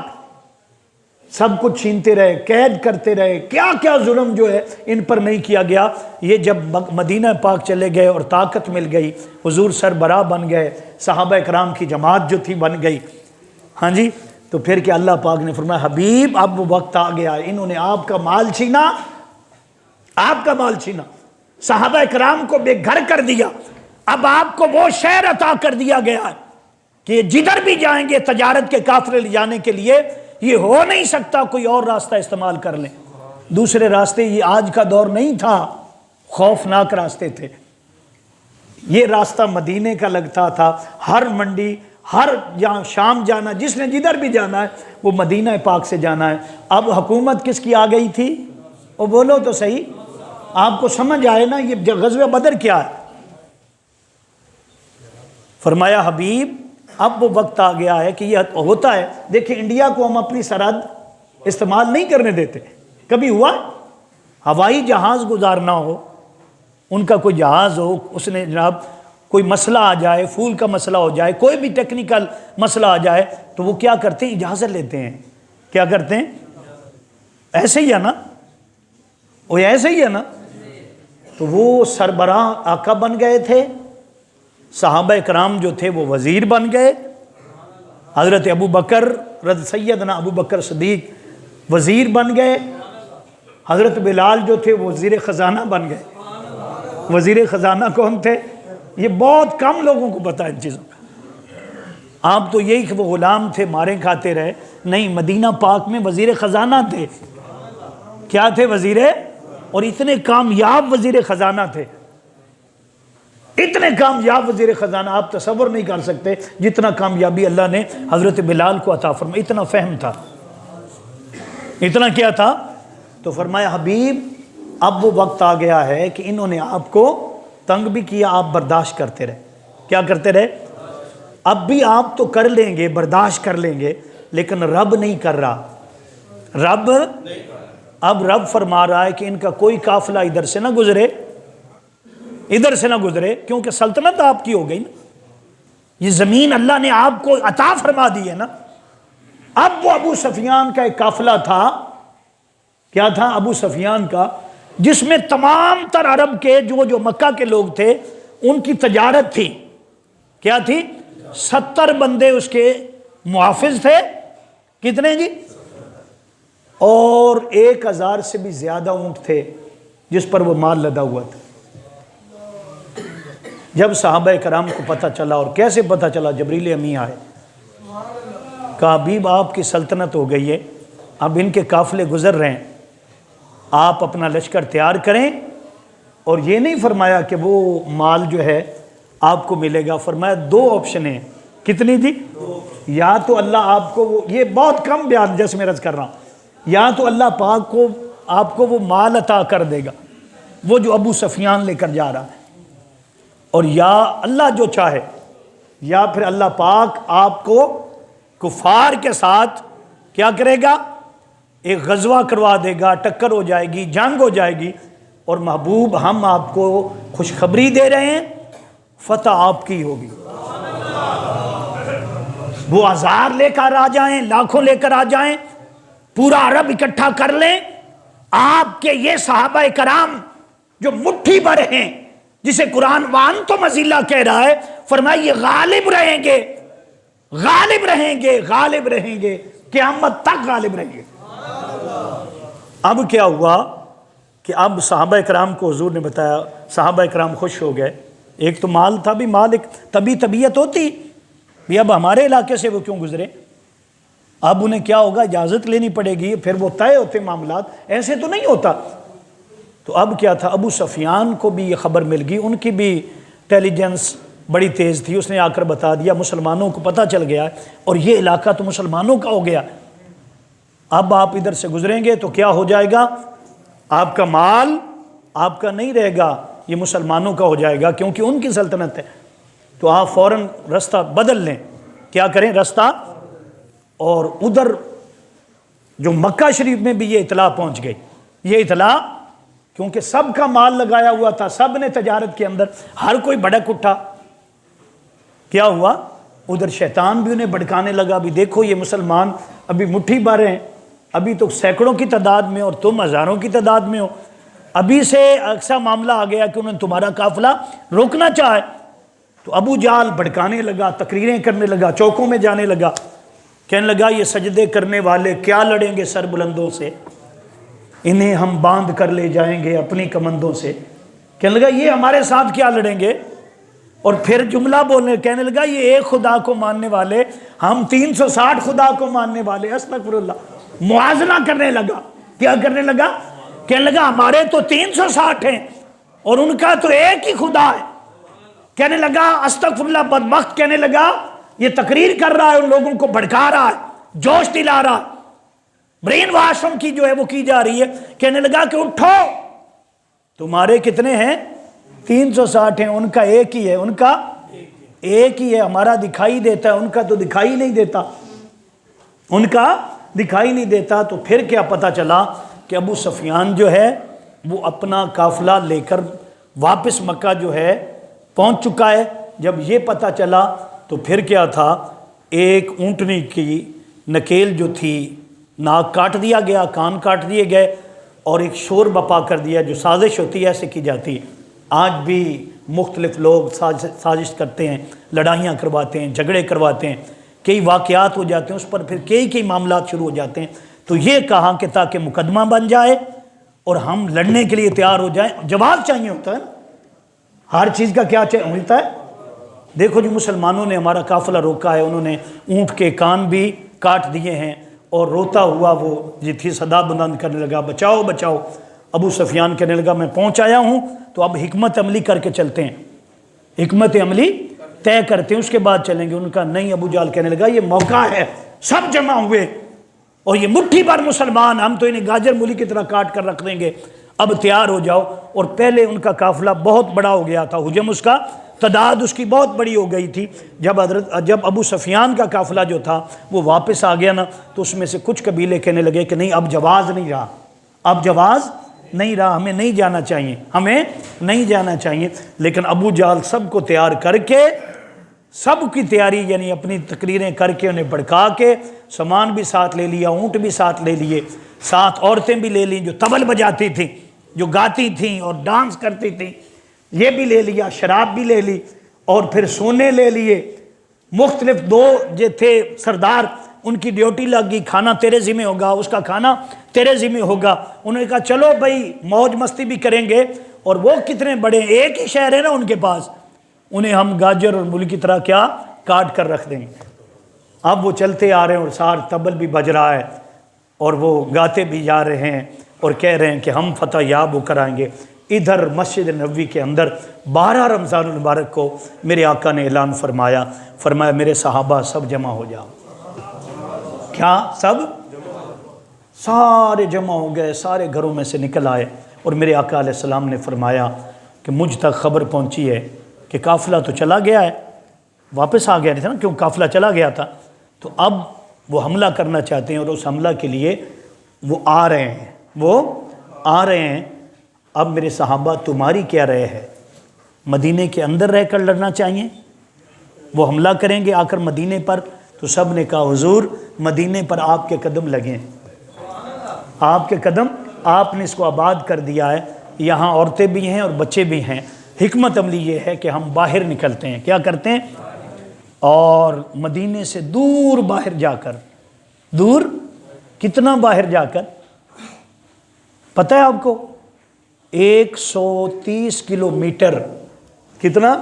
سب کچھ چھینتے رہے، قید کرتے رہے، کیا کیا ظلم جو ہے ان پر نہیں کیا گیا۔ یہ جب مدینہ پاک چلے گئے اور طاقت مل گئی، حضور سربراہ بن گئے، صحابہ کرام کی جماعت جو تھی بن گئی، ہاں جی، تو پھر کہ اللہ پاک نے فرمایا، حبیب اب وہ وقت آ گیا، انہوں نے آپ کا مال چھینا، آپ کا مال چھینا، صحابہ کرام کو بے گھر کر دیا، اب آپ کو وہ شہر عطا کر دیا گیا ہے کہ جدھر بھی جائیں گے تجارت کے قافلے لے جانے کے لیے یہ ہو نہیں سکتا کوئی اور راستہ استعمال کر لیں، دوسرے راستے یہ آج کا دور نہیں تھا، خوفناک راستے تھے۔ یہ راستہ مدینے کا لگتا تھا، ہر منڈی، ہر جہاں شام جانا، جس نے جدھر بھی جانا ہے وہ مدینہ پاک سے جانا ہے۔ اب حکومت کس کی آ گئی تھی؟ وہ بولو تو صحیح، آپ کو سمجھ آئے نا یہ غزوہ بدر کیا ہے؟ فرمایا حبیب اب وہ وقت آ گیا ہے کہ یہ ہوتا ہے۔ دیکھیں انڈیا کو ہم اپنی سرحد استعمال نہیں کرنے دیتے، کبھی ہوا ہوائی جہاز گزارنا ہو، ان کا کوئی جہاز ہو، اس نے جناب کوئی مسئلہ آ جائے، فول کا مسئلہ ہو جائے، کوئی بھی ٹیکنیکل مسئلہ آ جائے تو وہ کیا کرتے ہیں؟ اجازت لیتے ہیں۔ کیا کرتے ہیں؟ ایسے ہی ہے نا، وہ ایسے ہی ہے نا۔ تو وہ سربراہ آقا بن گئے تھے، صحابہ کرام جو تھے وہ وزیر بن گئے، حضرت ابو بکر سیدنا ابو بکر صدیق وزیر بن گئے، حضرت بلال جو تھے وہ وزیر خزانہ بن گئے۔ وزیر خزانہ کون تھے؟ یہ بہت کم لوگوں کو پتہ ہے ان چیزوں کا۔ آپ تو یہی کہ وہ غلام تھے، مارے کھاتے رہے، نہیں، مدینہ پاک میں وزیر خزانہ تھے۔ کیا تھے؟ وزیر، اور اتنے کامیاب وزیر خزانہ تھے، اتنے کامیاب وزیر خزانہ آپ تصور نہیں کر سکتے جتنا کامیابی اللہ نے حضرت بلال کو عطا فرمایا۔ اتنا فہم تھا، اتنا کیا تھا؟ تو فرمایا حبیب اب وہ وقت آ گیا ہے کہ انہوں نے آپ کو تنگ بھی کیا، آپ برداشت کرتے رہے۔ کیا کرتے رہے؟ اب بھی آپ تو کر لیں گے، برداشت کر لیں گے، لیکن رب نہیں کر رہا۔ اب رب فرما رہا ہے کہ ان کا کوئی قافلہ ادھر سے نہ گزرے، ادھر سے نہ گزرے، کیونکہ سلطنت آپ کی ہو گئی نا، یہ زمین اللہ نے آپ کو عطا فرما دی ہے نا۔ اب وہ ابو سفیان کا ایک قافلہ تھا، کیا تھا؟ ابو سفیان کا، جس میں تمام تر عرب کے جو مکہ کے لوگ تھے ان کی تجارت تھی۔ کیا تھی؟ 70 بندے اس کے محافظ تھے۔ کتنے جی؟ اور 1000 سے بھی زیادہ اونٹ تھے جس پر وہ مال لدا ہوا تھا۔ جب صحابہ کرام کو پتہ چلا، اور کیسے پتہ چلا؟ جبریل امی آئے، کہا حبیب آپ کی سلطنت ہو گئی ہے، اب ان کے قافلے گزر رہے ہیں، آپ اپنا لشکر تیار کریں۔ اور یہ نہیں فرمایا کہ وہ مال جو ہے آپ کو ملے گا، فرمایا 2 آپشن ہیں۔ کتنی جی؟ یا تو اللہ آپ کو یہ بہت کم بیان جیسے میں عرض کر رہا ہوں، یا تو اللہ پاک کو آپ کو وہ مال عطا کر دے گا وہ جو ابو سفیان لے کر جا رہا ہے، اور یا اللہ جو چاہے، یا پھر اللہ پاک آپ کو کفار کے ساتھ کیا کرے گا؟ ایک غزوہ کروا دے گا، ٹکر ہو جائے گی، جنگ ہو جائے گی، اور محبوب ہم آپ کو خوشخبری دے رہے ہیں فتح آپ کی ہوگی۔ وہ 1000 لے کر آ جائیں، لاکھوں لے کر آ جائیں، پورا عرب اکٹھا کر لیں، آپ کے یہ صحابہ کرام جو مٹھی بھر ہیں، جسے قرآن وَأَنْتُمْ أَذِلَّةٌ کہہ رہا ہے، فرمایا یہ غالب رہیں گے، غالب رہیں گے، غالب رہیں گے، قیامت تک غالب رہیں گے۔ اب کیا ہوا کہ اب صحابہ کرام کو حضور نے بتایا، صحابہ کرام خوش ہو گئے۔ ایک تو مال تھا، بھی مال ایک طبیعت ہوتی بھی، اب ہمارے علاقے سے وہ کیوں گزرے؟ اب انہیں کیا ہوگا؟ اجازت لینی پڑے گی، پھر وہ طے ہوتے معاملات، ایسے تو نہیں ہوتا۔ تو اب کیا تھا؟ ابو سفیان کو بھی یہ خبر مل گئی، ان کی بھی انٹیلیجنس بڑی تیز تھی، اس نے آ کر بتا دیا، مسلمانوں کو پتہ چل گیا اور یہ علاقہ تو مسلمانوں کا ہو گیا، اب آپ ادھر سے گزریں گے تو کیا ہو جائے گا؟ آپ کا مال آپ کا نہیں رہے گا، یہ مسلمانوں کا ہو جائے گا، کیونکہ ان کی سلطنت ہے۔ تو آپ فوراً رستہ بدل لیں، کیا کریں؟ رستہ، اور ادھر جو مکہ شریف میں بھی یہ اطلاع پہنچ گئی، یہ اطلاع، کیونکہ سب کا مال لگایا ہوا تھا، سب نے تجارت کے اندر، ہر کوئی بھڑک اٹھا۔ کیا ہوا؟ ادھر شیطان بھی انہیں بھڑکانے لگا، بھی دیکھو یہ مسلمان ابھی مٹھی بھر ہیں، ابھی تو سینکڑوں کی تعداد میں اور تم ہزاروں کی تعداد میں ہو، ابھی سے ایسا معاملہ آ گیا کہ انہوں نے تمہارا قافلہ روکنا چاہے۔ تو ابو جہل بھڑکانے لگا، تقریریں کرنے لگا، چوکوں میں جانے لگا، کہنے لگا یہ سجدے کرنے والے کیا لڑیں گے سر بلندوں سے، انہیں ہم باندھ کر لے جائیں گے اپنی کمندوں سے۔ کہنے لگا یہ ہمارے ساتھ کیا لڑیں گے، اور پھر جملہ بولنے، کہنے لگا یہ ایک خدا کو ماننے والے، ہم 360 خدا کو ماننے والے، استغفر اللہ۔ موازنہ کرنے لگا، کیا کرنے لگا؟ کہنے لگا ہمارے تو 360 ہیں اور ان کا تو ایک ہی خدا ہے۔ کہنے لگا استغفر اللہ، بدبخت، کہنے لگا یہ تقریر کر رہا ہے، ان لوگوں کو بھڑکا رہا ہے، جوش دلا رہا ہے، برین واش ان کی جو ہے وہ کی جا رہی ہے۔ کہنے لگا کہ اٹھو، تمہارے کتنے ہیں؟ 360 ہیں، ان کا ایک ہی ہے، ان کا ایک ہی ہے، ہمارا دکھائی دیتا ہے، ان کا تو دکھائی نہیں دیتا، ان کا دکھائی نہیں دیتا۔ تو پھر کیا پتہ چلا کہ ابو سفیان جو ہے وہ اپنا قافلہ لے کر واپس مکہ جو ہے پہنچ چکا ہے۔ جب یہ پتہ چلا تو پھر کیا تھا، ایک اونٹنی کی نکیل جو تھی، ناک کاٹ دیا گیا، کان کاٹ دیے گئے، اور ایک شور بپا کر دیا، جو سازش ہوتی ہے ایسے کی جاتی ہے۔ آج بھی مختلف لوگ سازش کرتے ہیں، لڑائیاں کرواتے ہیں، جھگڑے کرواتے ہیں کئی واقعات ہو جاتے ہیں، اس پر پھر کئی معاملات شروع ہو جاتے ہیں۔ تو یہ کہا کہ تاکہ مقدمہ بن جائے اور ہم لڑنے کے لیے تیار ہو جائیں، جواب چاہیے ہوتا ہے، ہر چیز کا کیا ملتا ہے۔ دیکھو جو مسلمانوں نے ہمارا قافلہ روکا ہے، انہوں نے اونٹ کے کان بھی کاٹ دیے ہیں، اور روتا ہوا وہ تھی صدا بلند کرنے لگا، بچاؤ بچاؤ۔ ابو سفیان کہنے لگا میں پہنچ آیا ہوں، تو اب حکمت عملی کر کے چلتے ہیں، حکمت عملی طے کرتے ہیں، اس کے بعد چلیں گے۔ ان کا نہیں، ابو جہل کہنے لگا یہ موقع ہے، سب جمع ہوئے اور یہ مٹھی بھر مسلمان، ہم تو انہیں گاجر مولی کی طرح کاٹ کر رکھ دیں گے، اب تیار ہو جاؤ۔ اور پہلے ان کا قافلہ بہت بڑا ہو گیا تھا، حجم اس کا تعداد اس کی بہت بڑی ہو گئی تھی۔ جب ابو سفیان کا قافلہ جو تھا وہ واپس آ گیا نا، تو اس میں سے کچھ قبیلے کہنے لگے کہ نہیں اب جواز نہیں رہا، اب جواز نہیں رہا، ہمیں نہیں جانا چاہیے، ہمیں نہیں جانا چاہیے۔ لیکن ابو جہل سب کو تیار کر کے، سب کی تیاری یعنی اپنی تقریریں کر کے، انہیں بھڑکا کے، سامان بھی ساتھ لے لیا، اونٹ بھی ساتھ لے لیے، ساتھ عورتیں بھی لے لیں جو طبل بجاتی تھیں، جو گاتی تھیں اور ڈانس کرتی تھیں، یہ بھی لے لیا، شراب بھی لے لی، اور پھر سونے لے لیے۔ مختلف دو جو تھے سردار، ان کی ڈیوٹی لگ گئی، کھانا تیرے ذمہ ہوگا، اس کا کھانا تیرے ذمہ ہوگا۔ انہوں نے کہا چلو بھائی موج مستی بھی کریں گے، اور وہ کتنے بڑے، ایک ہی شہر ہے نا ان کے پاس، انہیں ہم گاجر اور مولی کی طرح کیا کاٹ کر رکھ دیں گے۔ اب وہ چلتے آ رہے ہیں اور سار طبل بھی بج رہا ہے، اور وہ گاتے بھی جا رہے ہیں اور کہہ رہے ہیں کہ ہم فتح یاب ہو کر آئیں گے۔ ادھر مسجد نبوی کے اندر 12 رمضان المبارک کو میرے آقا نے اعلان فرمایا میرے صحابہ سب جمع ہو جاؤ۔ کیا سب؟ سارے جمع ہو گئے، سارے گھروں میں سے نکل آئے، اور میرے آقا علیہ السلام نے فرمایا کہ مجھ تک خبر پہنچی ہے کہ قافلہ تو چلا گیا ہے، واپس آ گیا نہیں تھا نا، کیوں قافلہ چلا گیا تھا، تو اب وہ حملہ کرنا چاہتے ہیں، اور اس حملہ کے لیے وہ آ رہے ہیں، وہ آ رہے ہیں۔ اب میرے صحابہ تمہاری کیا رائے ہے، مدینے کے اندر رہ کر لڑنا چاہیے؟ وہ حملہ کریں گے آ کر مدینے پر، تو سب نے کہا حضور مدینے پر آپ کے قدم لگیں، آپ کے قدم، آپ نے اس کو آباد کر دیا ہے، یہاں عورتیں بھی ہیں اور بچے بھی ہیں۔ حکمت عملی یہ ہے کہ ہم باہر نکلتے ہیں، کیا کرتے ہیں، اور مدینے سے دور باہر جا کر، دور کتنا باہر جا کر پتہ ہے آپ کو؟ 130 کلومیٹر، کتنا؟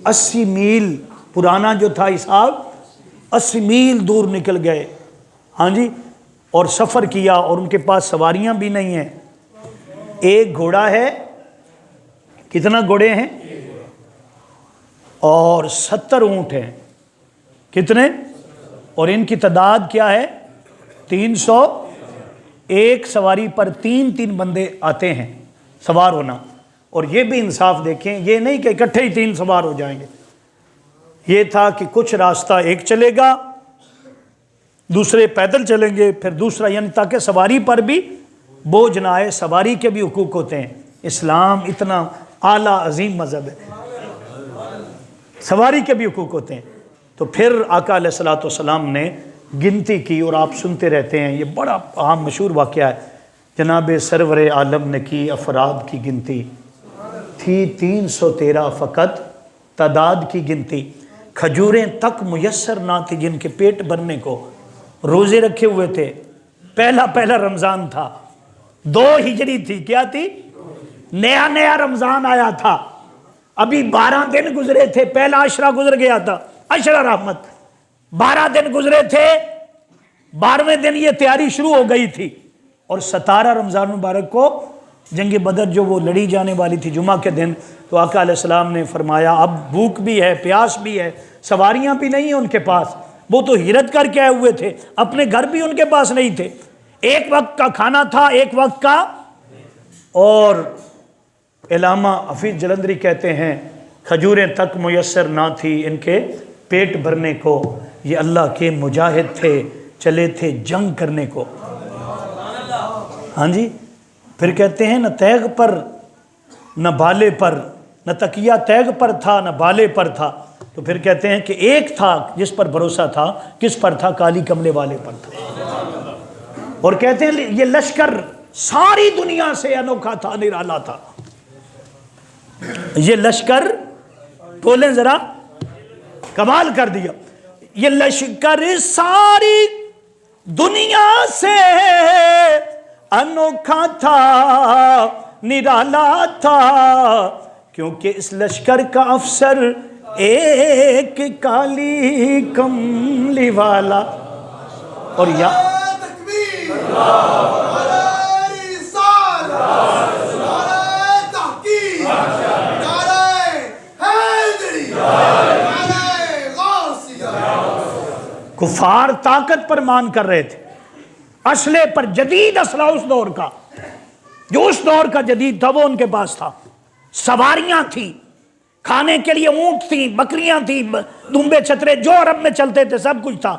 80 میل پرانا جو تھا حساب، 80 میل دور نکل گئے، ہاں جی، اور سفر کیا، اور ان کے پاس سواریاں بھی نہیں ہیں، ایک گھوڑا ہے، کتنا گھوڑے ہیں، اور 70 اونٹ ہیں، کتنے؟ اور ان کی تعداد کیا ہے؟ 300۔ ایک سواری پر 3 بندے آتے ہیں سوار ہونا، اور یہ بھی انصاف دیکھیں، یہ نہیں کہ اکٹھے ہی 3 سوار ہو جائیں گے، یہ تھا کہ کچھ راستہ ایک چلے گا، دوسرے پیدل چلیں گے، پھر دوسرا، یعنی تاکہ سواری پر بھی بوجھ نہ آئے، سواری کے بھی حقوق ہوتے ہیں۔ اسلام اتنا اعلیٰ عظیم مذہب ہے، سواری کے بھی حقوق ہوتے ہیں۔ تو پھر آقا علیہ الصلوۃ والسلام نے گنتی کی، اور آپ سنتے رہتے ہیں، یہ بڑا عام مشہور واقعہ ہے، جناب سرور عالم نے کی افراد کی گنتی تھی 313 فقط، تعداد کی گنتی، کھجوریں تک میسر نہ تھی جن کے پیٹ بھرنے کو، روزے رکھے ہوئے تھے، پہلا رمضان تھا، 2 ہجری تھی، کیا تھی؟ نیا رمضان آیا تھا، ابھی 12 دن گزرے تھے، پہلا عشرہ گزر گیا تھا، عشرہ رحمت، 12 دن گزرے تھے، 12ویں دن یہ تیاری شروع ہو گئی تھی، اور 17 رمضان مبارک کو جنگ بدر جو وہ لڑی جانے والی تھی جمعہ کے دن، تو آقا علیہ السلام نے فرمایا اب بھوک بھی ہے، پیاس بھی ہے، سواریاں بھی نہیں ہیں ان کے پاس، وہ تو ہجرت کر کے آئے ہوئے تھے، اپنے گھر بھی ان کے پاس نہیں تھے، ایک وقت کا کھانا تھا، ایک وقت کا۔ اور علامہ حفیظ جلندری کہتے ہیں کھجوریں تک میسر نہ تھی ان کے پیٹ بھرنے کو، یہ اللہ کے مجاہد تھے، چلے تھے جنگ کرنے کو، ہاں جی۔ پھر کہتے ہیں نہ تیغ پر نہ بالے پر، نہ تکیہ تیغ پر تھا نہ بالے پر تھا، تو پھر کہتے ہیں کہ ایک تھا جس پر بھروسہ تھا، کس پر تھا؟ کالی کملے والے پر تھا۔ اور کہتے ہیں یہ لشکر ساری دنیا سے انوکھا تھا، نرالا تھا، یہ لشکر بولیں ذرا، کمال کر دیا۔ یہ لشکر ساری دنیا سے انوکھا تھا، نرالا تھا، کیونکہ اس لشکر کا افسر ایک کالی کملی والا. اور یا کفار طاقت پر مان کر رہے تھے، اسلحے پر، جدید اسلحہ اس دور کا، جو اس دور کا جدید تھا وہ ان کے پاس تھا. سواریاں تھیں، کھانے کے لیے اونٹ تھیں، بکریاں تھیں، دمبے چھترے جو عرب میں چلتے تھے سب کچھ تھا.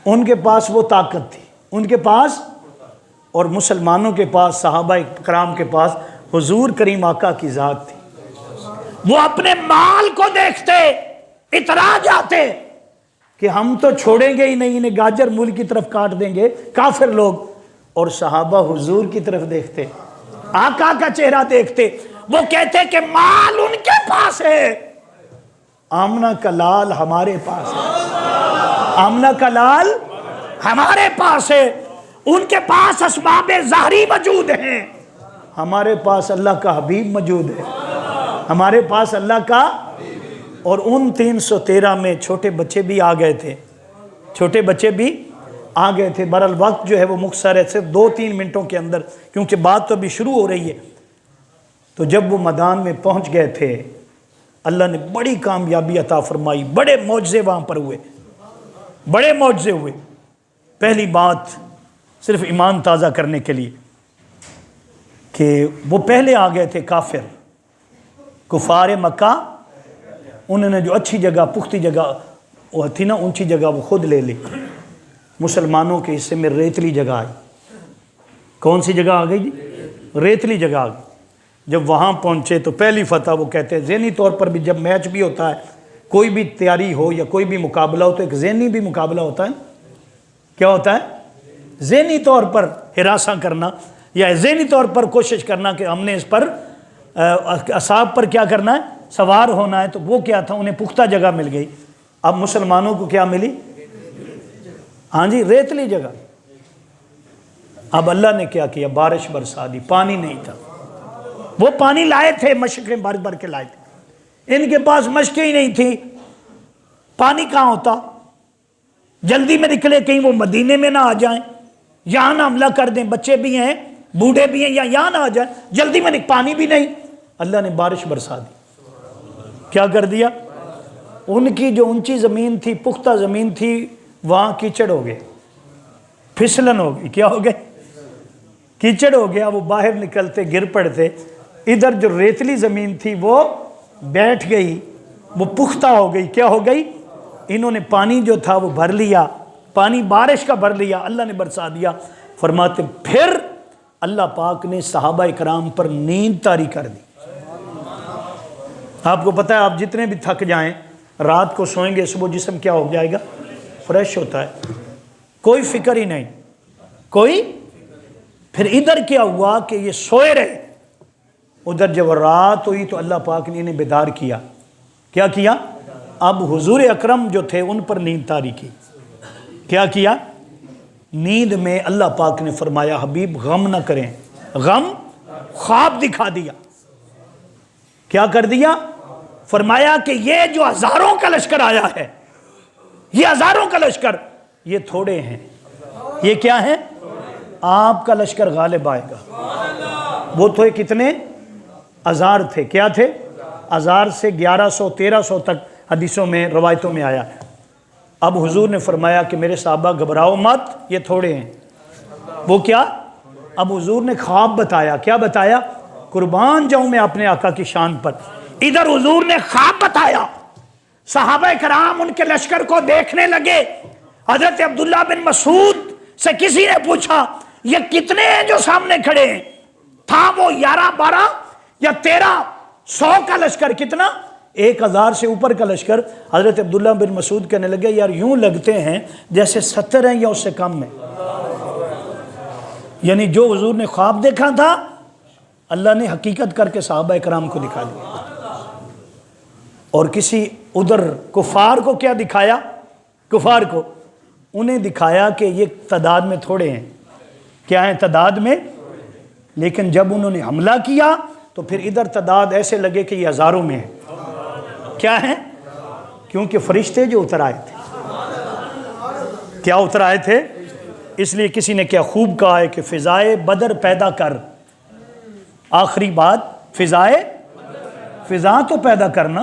ان کے پاس وہ طاقت تھی، ان کے پاس. اور مسلمانوں کے پاس، صحابہ کرام کے پاس حضور کریم آقا کی ذات تھی. وہ اپنے مال کو دیکھتے، اطراج آتے کہ ہم تو چھوڑیں گے ہی نہیں، انہیں گاجر مول کی طرف کاٹ دیں گے کافر لوگ. اور صحابہ حضور کی طرف دیکھتے، آقا کا چہرہ دیکھتے، وہ کہتے کہ مال ان کے پاس ہے، آمنہ کا لال ہمارے پاس ہے، آمنہ کا لال ہمارے پاس ہے. ان کے پاس اسباب ظاہری موجود ہیں، ہمارے پاس اللہ کا حبیب موجود ہے، ہمارے پاس اللہ کا. اور ان 313 میں چھوٹے بچے بھی آ گئے تھے، چھوٹے بچے بھی آ گئے تھے. بہرحال وقت جو ہے وہ مختصر ہے، صرف 2-3 منٹوں کے اندر، کیونکہ بات تو ابھی شروع ہو رہی ہے. تو جب وہ میدان میں پہنچ گئے تھے، اللہ نے بڑی کامیابی عطا فرمائی، بڑے معجزے وہاں پر ہوئے، بڑے معجزے ہوئے. پہلی بات صرف ایمان تازہ کرنے کے لیے کہ وہ پہلے آ گئے تھے کافر، کفار مکہ. انہوں نے جو اچھی جگہ، پختی جگہ وہ تھی نا، اونچی جگہ وہ خود لے لی. مسلمانوں کے حصے میں ریتلی جگہ آئی. کون سی جگہ آ گئی جی؟ ریتلی جگہ آ گئی. جب وہاں پہنچے تو پہلی فتح وہ کہتے ہیں، ذہنی طور پر بھی جب میچ بھی ہوتا ہے، کوئی بھی تیاری ہو یا کوئی بھی مقابلہ ہو تو ایک ذہنی بھی مقابلہ ہوتا ہے. کیا ہوتا ہے؟ ذہنی طور پر ہراساں کرنا یا ذہنی طور پر کوشش کرنا کہ ہم نے اس پر اصحاب پر کیا کرنا ہے، سوار ہونا ہے. تو وہ کیا تھا، انہیں پختہ جگہ مل گئی. اب مسلمانوں کو کیا ملی؟ ہاں جی، ریتلی جگہ. اب اللہ نے کیا کیا، بارش برسا دی. پانی نہیں تھا، وہ پانی لائے تھے، مشقیں بھر بھر کے لائے تھے، ان کے پاس مشقیں ہی نہیں تھی. پانی کہاں ہوتا؟ جلدی میں نکلے کہیں وہ مدینے میں نہ آ جائیں، یہاں نہ حملہ کر دیں، بچے بھی ہیں، بوڑھے بھی ہیں، یا یہاں نہ آ جائیں. جلدی میں پانی بھی نہیں. اللہ نے بارش برسا دی. کیا کر دیا؟ ان کی جو اونچی زمین تھی، پختہ زمین تھی، وہاں کیچڑ ہو گئے، پھسلن ہو گئی. کیا ہو گئے؟ کیچڑ ہو گیا. وہ باہر نکلتے گر پڑتے. ادھر جو ریتلی زمین تھی وہ بیٹھ گئی، وہ پختہ ہو گئی. کیا ہو گئی؟ انہوں نے پانی جو تھا وہ بھر لیا، پانی بارش کا بھر لیا، اللہ نے برسا دیا. فرماتے پھر اللہ پاک نے صحابہ کرام پر نیند طاری کر دی. آپ کو پتہ ہے، آپ جتنے بھی تھک جائیں، رات کو سوئیں گے، صبح جسم کیا ہو جائے گا؟ فریش ہوتا ہے، کوئی فکر ہی نہیں، کوئی. پھر ادھر کیا ہوا کہ یہ سوئے رہے. ادھر جب رات ہوئی تو اللہ پاک نے انہیں بیدار کیا. کیا کیا؟ اب حضور اکرم جو تھے ان پر نیند طاری کی. کیا کیا؟ نیند میں اللہ پاک نے فرمایا حبیب غم نہ کریں. غم خواب دکھا دیا. کیا کر دیا؟ فرمایا کہ یہ جو ہزاروں کا لشکر آیا ہے، یہ ہزاروں کا لشکر، یہ تھوڑے ہیں. یہ کیا ہے؟ آپ کا لشکر غالب آئے گا. وہ تو کتنے؟ 1000 تھے. کیا تھے؟ 1000 سے 1100 1300 تک حدیثوں میں، روایتوں میں آیا ہے. اب حضور نے فرمایا کہ میرے صحابہ گھبراؤ مت، یہ تھوڑے ہیں. وہ کیا؟ اب حضور نے خواب بتایا. کیا بتایا؟ قربان جاؤں میں اپنے آقا کی شان پر. ادھر حضور نے خواب بتایا، صحابہ کرام ان کے لشکر کو دیکھنے لگے. حضرت عبداللہ بن مسعود سے کسی نے پوچھا یہ کتنے ہیں جو سامنے کھڑے ہیں؟ تھا وہ 11 12 یا 1300 کا لشکر. کتنا؟ 1000 سے اوپر کا لشکر. حضرت عبداللہ بن مسعود کہنے لگے یار یوں لگتے ہیں جیسے 70 ہیں یا اس سے کم ہیں. یعنی جو حضور نے خواب دیکھا تھا اللہ نے حقیقت کر کے صحابہ کرام کو دکھا دیا. اور کسی ادھر کفار کو کیا دکھایا؟ کفار کو، انہیں دکھایا کہ یہ تعداد میں تھوڑے ہیں، کیا ہیں تعداد میں، لیکن جب انہوں نے حملہ کیا تو پھر ادھر تعداد ایسے لگے کہ یہ ہزاروں میں ہے، کیا ہے، کیونکہ فرشتے جو اتر آئے تھے، کیا اتر آئے تھے، اس لیے کسی نے کیا خوب کہا ہے کہ فضائے بدر پیدا کر، آخری بات فضا تو پیدا کرنا،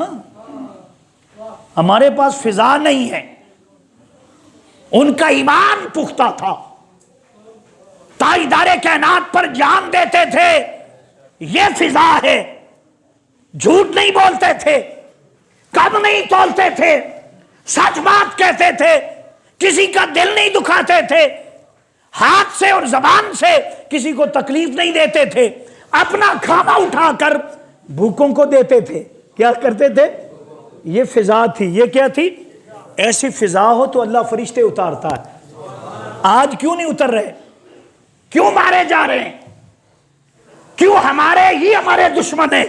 ہمارے پاس فضا نہیں ہے، ان کا ایمان پختہ تھا، تاجدار کائنات پر جان دیتے تھے، یہ فضا ہے، جھوٹ نہیں بولتے تھے، کم نہیں تولتے تھے، سچ بات کہتے تھے، کسی کا دل نہیں دکھاتے تھے، ہاتھ سے اور زبان سے کسی کو تکلیف نہیں دیتے تھے، اپنا کھانا اٹھا کر بھوکوں کو دیتے تھے، کیا کرتے تھے، یہ فضا تھی، یہ کیا تھی، ایسی فضا ہو تو اللہ فرشتے اتارتا ہے، آج کیوں نہیں اتر رہے، کیوں مارے جا رہے ہیں، کیوں ہمارے دشمن ہیں،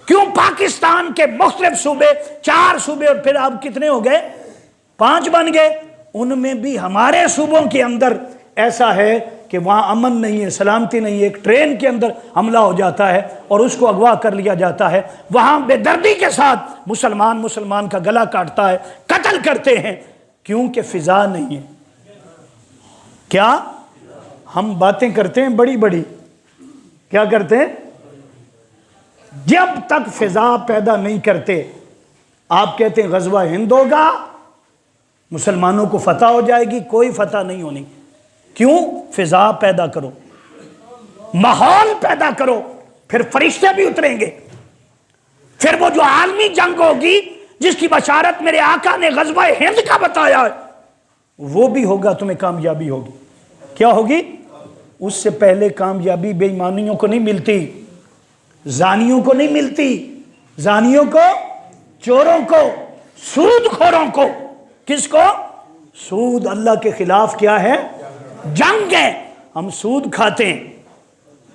کیوں پاکستان کے مختلف صوبے، 4 صوبے اور پھر اب کتنے ہو گئے، 5 بن گئے، ان میں بھی ہمارے صوبوں کے اندر ایسا ہے کہ وہاں امن نہیں ہے، سلامتی نہیں ہے، ایک ٹرین کے اندر حملہ ہو جاتا ہے اور اس کو اغوا کر لیا جاتا ہے، وہاں بے دردی کے ساتھ مسلمان کا گلا کاٹتا ہے، قتل کرتے ہیں، کیونکہ فضا نہیں ہے، کیا ہم باتیں کرتے ہیں بڑی بڑی، کیا کرتے ہیں، جب تک فضا پیدا نہیں کرتے، آپ کہتے ہیں غزوہ ہند ہوگا، مسلمانوں کو فتح ہو جائے گی، کوئی فتح نہیں ہونی، کیوں، فضا پیدا کرو، ماحول پیدا کرو، پھر فرشتے بھی اتریں گے، پھر وہ جو عالمی جنگ ہوگی جس کی بشارت میرے آقا نے غزوہ ہند کا بتایا ہے وہ بھی ہوگا، تمہیں کامیابی ہوگی، کیا ہوگی، اس سے پہلے کامیابی بے ایمانیوں کو نہیں ملتی، زانیوں کو نہیں ملتی، زانیوں کو، چوروں کو، سود خوروں کو، کس کو، سود اللہ کے خلاف کیا ہے، جنگ ہے، ہم سود کھاتے ہیں،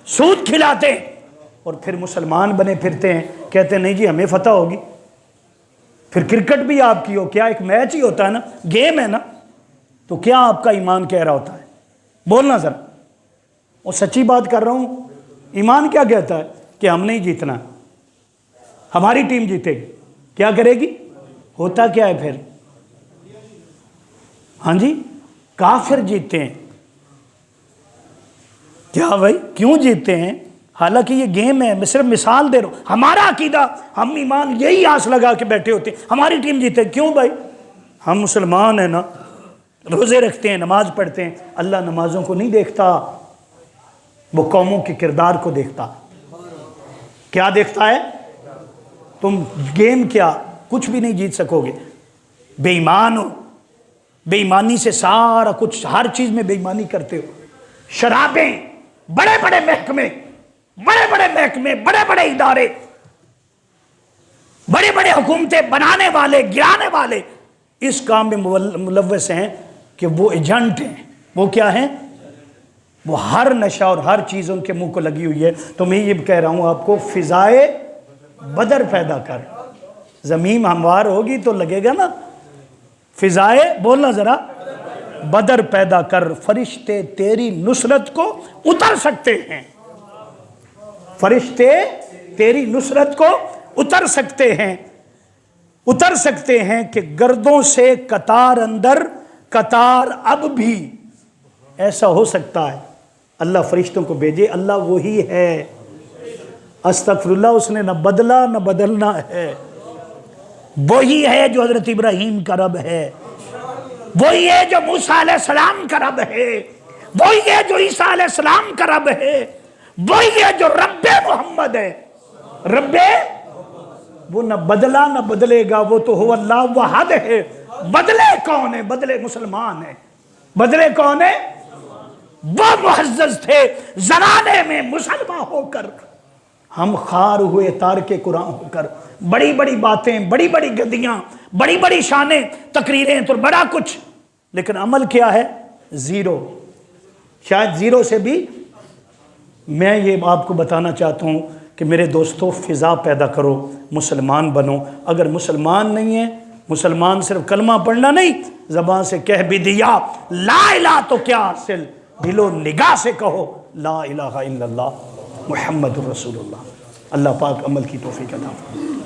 سود کھلاتے ہیں، اور پھر مسلمان بنے پھرتے ہیں، کہتے ہیں نہیں جی ہمیں فتح ہوگی، پھر کرکٹ بھی آپ کی ہو، کیا ایک میچ ہی ہوتا ہے نا، گیم ہے نا، تو کیا آپ کا ایمان کہہ رہا ہوتا ہے، بولنا ذرا، اور سچی بات کر رہا ہوں، ایمان کیا کہتا ہے کہ ہم نہیں جیتنا، ہماری ٹیم جیتے گی، کیا کرے گی، ہوتا کیا ہے پھر، ہاں جی، کافر جیتے ہیں، کیا بھائی کیوں جیتے ہیں، حالانکہ یہ گیم ہے، میں صرف مثال دے رہا ہوں، ہمارا عقیدہ، ہم ایمان یہی آس لگا کے بیٹھے ہوتے ہیں ہماری ٹیم جیتے، کیوں بھائی، ہم مسلمان ہیں نا، روزے رکھتے ہیں، نماز پڑھتے ہیں، اللہ نمازوں کو نہیں دیکھتا، وہ قوموں کے کردار کو دیکھتا، کیا دیکھتا ہے، تم گیم کیا، کچھ بھی نہیں جیت سکو گے، بے ایمان ہو، بے ایمانی سے سارا کچھ، ہر چیز میں بے ایمانی کرتے ہو، شرابیں، بڑے بڑے محکمے، بڑے بڑے ادارے، بڑے بڑے حکومتیں بنانے والے، گرانے والے اس کام میں ملوث ہیں کہ وہ ایجنٹ ہیں، وہ کیا ہیں، وہ ہر نشہ اور ہر چیز ان کے منہ کو لگی ہوئی ہے، تو میں یہ کہہ رہا ہوں آپ کو، فضائے بدر پیدا کر، زمین ہموار ہوگی تو لگے گا نا، فضائے، بولنا ذرا، بدر پیدا کر، فرشتے تیری نصرت کو اتر سکتے ہیں، فرشتے تیری نصرت کو اتر سکتے ہیں کہ گردوں سے قطار اندر، قطار اب بھی، ایسا ہو سکتا ہے، اللہ فرشتوں کو بھیجے، اللہ وہی ہے، استغفر اللہ، اس نے نہ بدلا نہ بدلنا ہے، وہی ہے جو حضرت ابراہیم کا رب ہے، وہی ہے جو موسیٰ علیہ السلام کا رب ہے، وہی ہے جو عیسیٰ علیہ السلام کا رب ہے، وہی ہے جو رب محمد ہے، رب، وہ نہ بدلا نہ بدلے گا، وہ تو ہو اللہ وحد ہے، بدلے کون ہے، بدلے مسلمان ہے، بدلے کون ہے، وہ معزز تھے زمانے میں مسلمان ہو کر، ہم خار ہوئے تارک قرآن ہو کر، بڑی بڑی باتیں، بڑی بڑی گدیاں، بڑی بڑی شانیں، تقریریں تو بڑا کچھ، لیکن عمل کیا ہے، زیرو، شاید زیرو سے بھی، میں یہ آپ کو بتانا چاہتا ہوں کہ میرے دوستو، فضا پیدا کرو، مسلمان بنو، اگر مسلمان نہیں ہیں، مسلمان صرف کلمہ پڑھنا نہیں، زبان سے کہہ بھی دیا لا الہ تو کیا حاصل، دل و نگاہ سے کہو لا الہ الا اللہ محمد الرسول اللہ۔ اللہ پاک عمل کی توفیق عطا فرمائے۔